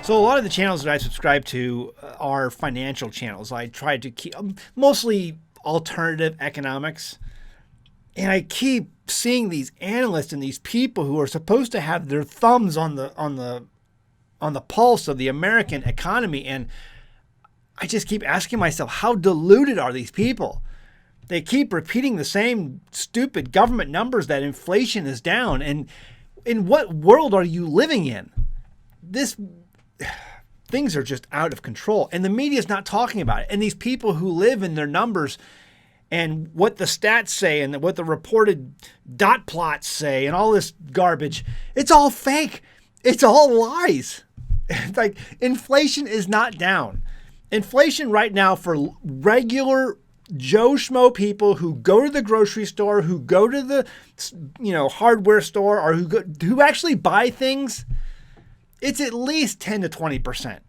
So a lot of the channels that I subscribe to are financial channels. I try to keep mostly alternative economics. And I keep seeing these analysts and these people who are supposed to have their thumbs on the pulse of the American economy. And I just keep asking myself, how deluded are these people? They keep repeating the same stupid government numbers that inflation is down. And in what world are you living in? Things are just out of control. And the media is not talking about it. And these people who live in their numbers and what the stats say and what the reported dot plots say and all this garbage, it's all fake. It's all lies. Like, inflation is not down. Inflation right now for regular Joe Schmo people who go to the grocery store, who go to the hardware store, or who actually buy things, it's at least 10 to 20%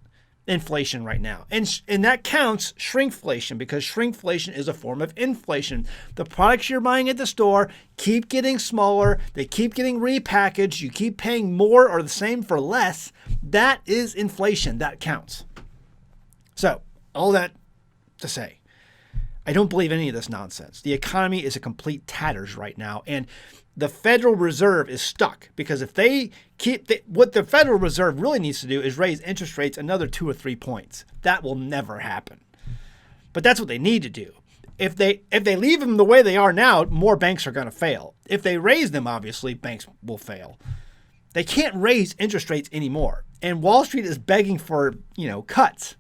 inflation right now. And that counts shrinkflation, because shrinkflation is a form of inflation. The products you're buying at the store keep getting smaller. They keep getting repackaged. You keep paying more or the same for less. That is inflation. That counts. So all that to say, I don't believe any of this nonsense. The economy is a complete tatters right now. And the Federal Reserve is stuck, because if they what the Federal Reserve really needs to do is raise interest rates another 2 or 3 points. That will never happen. But that's what they need to do. If they leave them the way they are now, more banks are going to fail. If they raise them, obviously, banks will fail. They can't raise interest rates anymore. And Wall Street is begging for, cuts.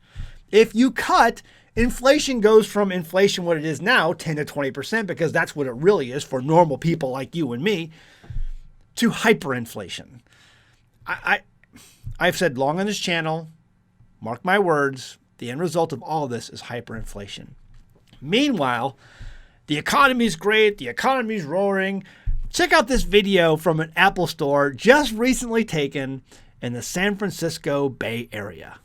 If you cut, inflation goes from inflation, what it is now, 10 to 20%, because that's what it really is for normal people like you and me, to hyperinflation. I've said long on this channel, mark my words, the end result of all of this is hyperinflation. Meanwhile, the economy's great, the economy's roaring. Check out this video from an Apple store just recently taken in the San Francisco Bay Area.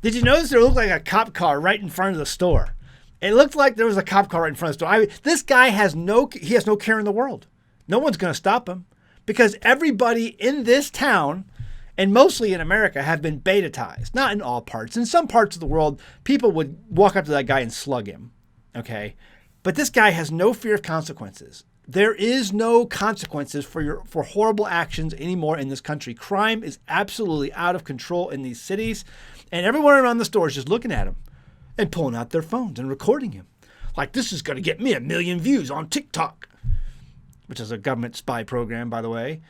Did you notice there looked like a cop car right in front of the store? It looked like there was a cop car right in front of the store. This guy has no care in the world. No one's going to stop him, because everybody in this town, and mostly in America, have been betatized. Not in all parts. In some parts of the world, people would walk up to that guy and slug him. Okay? But this guy has no fear of consequences. There is no consequences for horrible actions anymore in this country. Crime is absolutely out of control in these cities. And everyone around the store is just looking at him and pulling out their phones and recording him. Like, this is going to get me 1 million views on TikTok, which is a government spy program, by the way.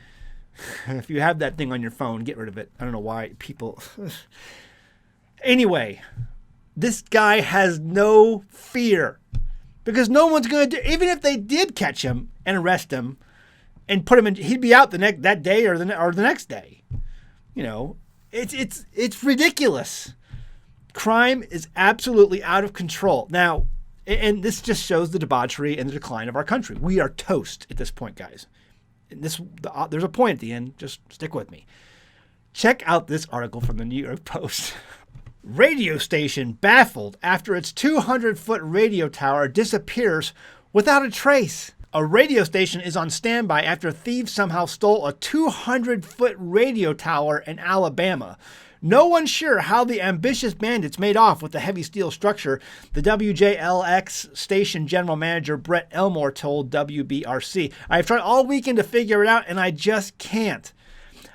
If you have that thing on your phone, get rid of it. I don't know why people... Anyway, this guy has no fear, because no one's going to do... Even if they did catch him and arrest him and put him in... He'd be out that day or the next day. It's ridiculous. Crime is absolutely out of control. Now, and this just shows the debauchery and the decline of our country. We are toast at this point, guys. And there's a point at the end. Just stick with me. Check out this article from the New York Post. Radio station baffled after its 200-foot radio tower disappears without a trace. A radio station is on standby after thieves somehow stole a 200-foot radio tower in Alabama. No one's sure how the ambitious bandits made off with the heavy steel structure, the WJLX station general manager Brett Elmore told WBRC. I have tried all weekend to figure it out, and I just can't.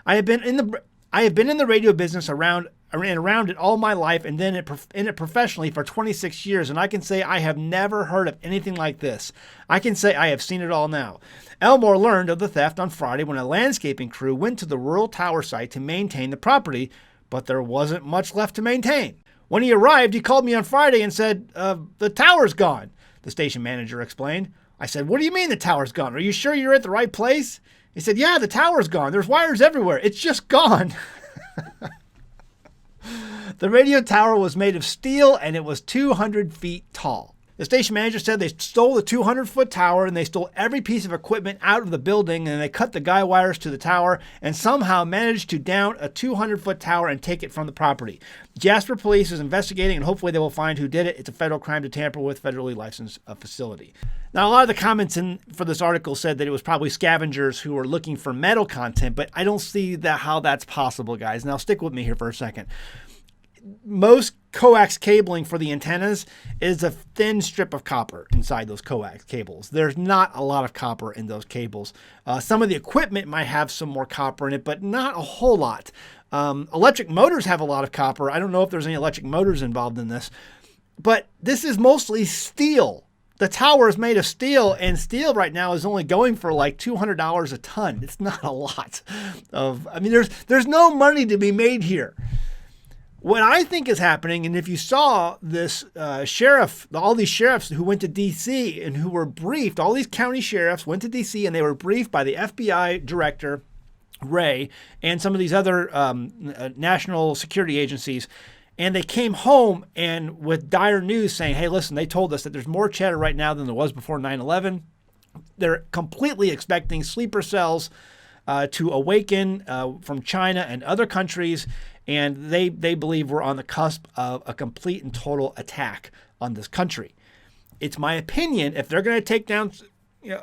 I have been in the radio business around it all my life, and then in it professionally for 26 years, and I can say I have never heard of anything like this. I can say I have seen it all now. Elmore learned of the theft on Friday when a landscaping crew went to the rural tower site to maintain the property, but there wasn't much left to maintain. When he arrived, he called me on Friday and said, the tower's gone. the station manager explained. I said, what do you mean the tower's gone? Are you sure you're at the right place? He said, yeah, the tower's gone. There's wires everywhere. It's just gone. The radio tower was made of steel and it was 200 feet tall. The station manager said they stole the 200-foot tower and they stole every piece of equipment out of the building, and they cut the guy wires to the tower and somehow managed to down a 200-foot tower and take it from the property. Jasper Police is investigating and hopefully they will find who did it. It's a federal crime to tamper with federally licensed facility. Now, a lot of the comments for this article said that it was probably scavengers who were looking for metal content, but I don't see how that's possible, guys. Now, stick with me here for a second. Most coax cabling for the antennas is a thin strip of copper inside those coax cables. There's not a lot of copper in those cables. Some of the equipment might have some more copper in it, but not a whole lot. Electric motors have a lot of copper. I don't know if there's any electric motors involved in this, but this is mostly steel. The tower is made of steel, and steel right now is only going for like $200 a ton. It's not a lot there's no money to be made here. What I think is happening, and if you saw this all these sheriffs who went to D.C. and who were briefed, all these county sheriffs went to D.C. and they were briefed by the FBI director, Wray, and some of these other national security agencies. And they came home and with dire news saying, hey, listen, they told us that there's more chatter right now than there was before 9/11. They're completely expecting sleeper cells to awaken from China and other countries. And they believe we're on the cusp of a complete and total attack on this country. It's my opinion, if they're going to take down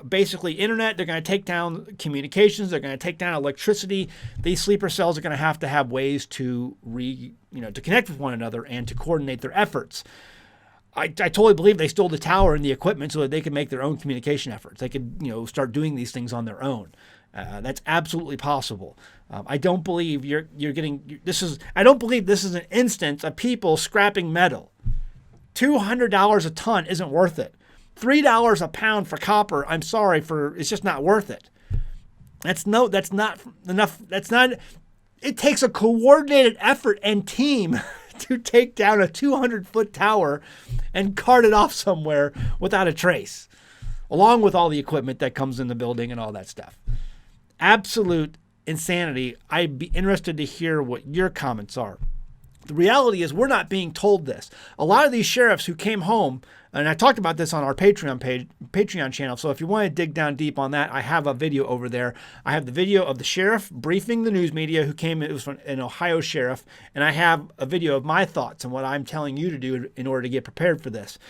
basically internet, they're going to take down communications, they're going to take down electricity, these sleeper cells are going to have ways to to connect with one another and to coordinate their efforts. I totally believe they stole the tower and the equipment so that they could make their own communication efforts. They could start doing these things on their own. That's absolutely possible. I don't believe I don't believe this is an instance of people scrapping metal. $200 a ton isn't worth it. $3 a pound for copper, I'm sorry, it's just not worth it. That's not enough. It takes a coordinated effort and team to take down a 200-foot tower and cart it off somewhere without a trace, along with all the equipment that comes in the building and all that stuff. Absolute insanity. I'd be interested to hear what your comments are. The reality is we're not being told this. A lot of these sheriffs who came home, and I talked about this on our Patreon channel, so if you want to dig down deep on that, I have a video over there. I have the video of the sheriff briefing the news media who came, it was from an Ohio sheriff, and I have a video of my thoughts and what I'm telling you to do in order to get prepared for this.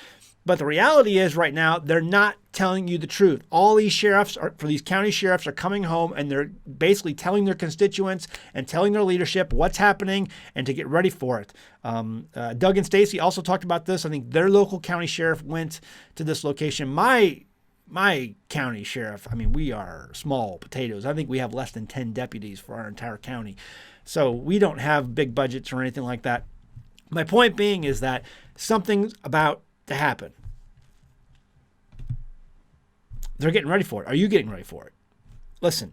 But the reality is right now, they're not telling you the truth. All these these county sheriffs are coming home and they're basically telling their constituents and telling their leadership what's happening and to get ready for it. Doug and Stacy also talked about this. I think their local county sheriff went to this location. My county sheriff, we are small potatoes. I think we have less than 10 deputies for our entire county. So we don't have big budgets or anything like that. My point being is that something's about to happen. They're getting ready for it. Are you getting ready for it? Listen,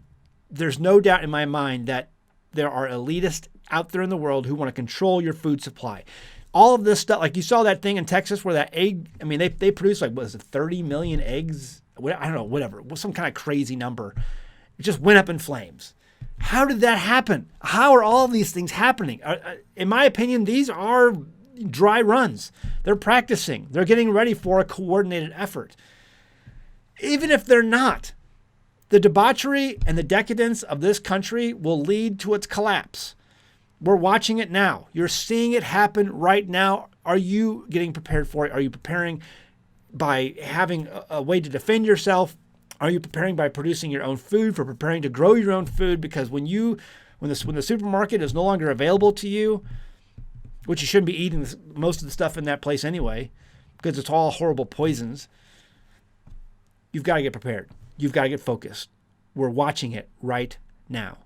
there's no doubt in my mind that there are elitists out there in the world who want to control your food supply. All of this stuff, like you saw that thing in Texas where that egg, they produce 30 million eggs? I don't know, whatever. It was some kind of crazy number. It just went up in flames. How did that happen? How are all of these things happening? In my opinion, these are dry runs. They're practicing. They're getting ready for a coordinated effort. Even if they're not, the debauchery and the decadence of this country will lead to its collapse. We're watching it now. You're seeing it happen right now. Are you getting prepared for it? Are you preparing by having a way to defend yourself? Are you preparing by producing your own food, for preparing to grow your own food? Because when the supermarket is no longer available to you, which you shouldn't be eating most of the stuff in that place anyway, because it's all horrible poisons, you've got to get prepared. You've got to get focused. We're watching it right now.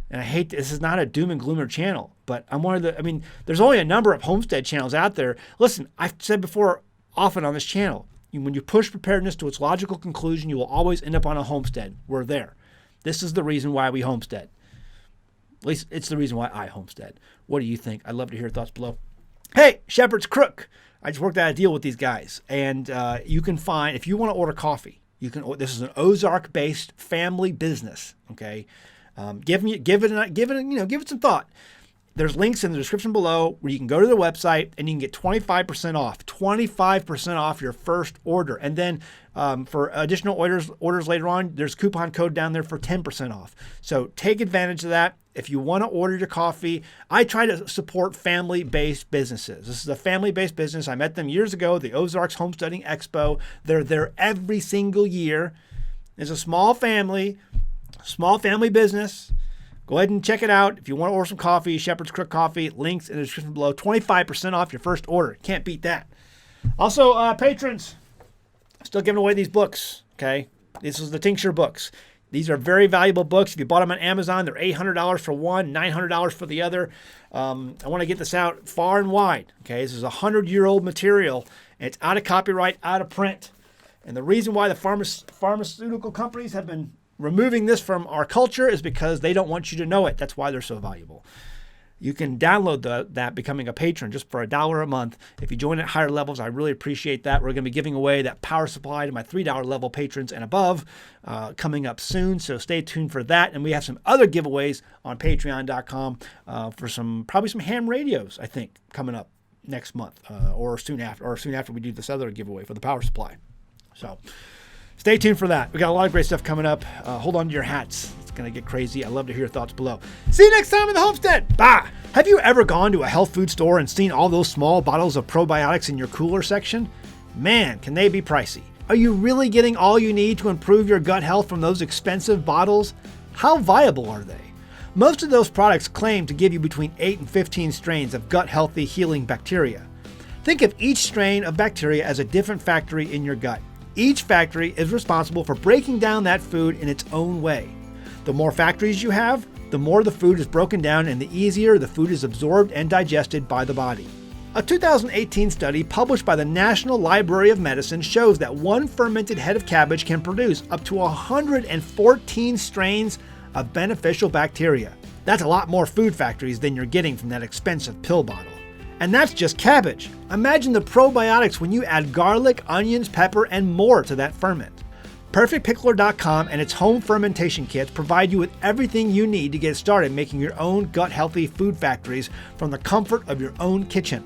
And I hate, this is not a doom and gloomer channel, but I'm one of the, there's only a number of Homestead channels out there. Listen, I've said before often on this channel, when you push preparedness to its logical conclusion, you will always end up on a homestead. We're there. This is the reason why we homestead. At least it's the reason why I homestead. What do you think? I'd love to hear your thoughts below. Hey, Shepherd's Crook. I just worked out a deal with these guys, and you can find, if you want to order coffee, you can. This is an OZARK-based family business. Okay, give it some thought. There's links in the description below where you can go to their website and you can get 25% off. 25% off your first order, and then for additional orders later on, there's a coupon code down there for 10% off. So take advantage of that. If you want to order your coffee, I try to support family-based businesses. This is a family-based business. I met them years ago, the OZARK's Homesteading Expo. They're there every single year. It's a small family business. Go ahead and check it out. If you want to order some coffee, Shepherd's Crook Coffee, links in the description below. 25% off your first order. Can't beat that. Also, patrons, still giving away these books, okay? This is the tincture books. These are very valuable books. If you bought them on Amazon, they're $800 for one, $900 for the other. I want to get this out far and wide. Okay, this is a 100-year-old material, and it's out of copyright, out of print. And the reason why the pharmaceutical companies have been removing this from our culture is because they don't want you to know it. That's why they're so valuable. You can download that becoming a patron just for $1 a month. If you join at higher levels, I really appreciate that. We're going to be giving away that power supply to my $3 level patrons and above coming up soon. So stay tuned for that. And we have some other giveaways on patreon.com for probably some ham radios, I think, coming up next month or soon after we do this other giveaway for the power supply. So stay tuned for that. We got a lot of great stuff coming up. Hold on to your hats. It's going to get crazy. I'd love to hear your thoughts below. See you next time in the Homestead. Bye. Have you ever gone to a health food store and seen all those small bottles of probiotics in your cooler section? Man, can they be pricey. Are you really getting all you need to improve your gut health from those expensive bottles? How viable are they? Most of those products claim to give you between 8 and 15 strains of gut-healthy healing bacteria. Think of each strain of bacteria as a different factory in your gut. Each factory is responsible for breaking down that food in its own way. The more factories you have, the more the food is broken down and the easier the food is absorbed and digested by the body. A 2018 study published by the National Library of Medicine shows that one fermented head of cabbage can produce up to 114 strains of beneficial bacteria. That's a lot more food factories than you're getting from that expensive pill bottle. And that's just cabbage. Imagine the probiotics when you add garlic, onions, pepper, and more to that ferment. PerfectPickler.com and its home fermentation kits provide you with everything you need to get started making your own gut-healthy food factories from the comfort of your own kitchen.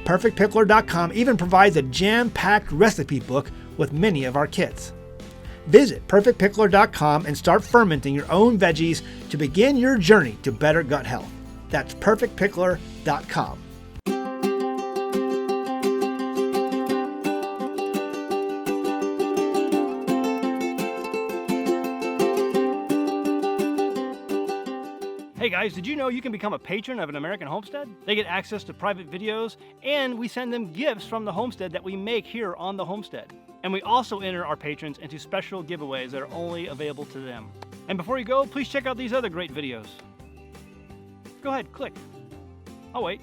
PerfectPickler.com even provides a jam-packed recipe book with many of our kits. Visit PerfectPickler.com and start fermenting your own veggies to begin your journey to better gut health. That's PerfectPickler.com. Hey guys, did you know you can become a patron of an American Homestead? They get access to private videos, and we send them gifts from the homestead that we make here on the homestead. And we also enter our patrons into special giveaways that are only available to them. And before you go, please check out these other great videos. Go ahead, click. Oh wait.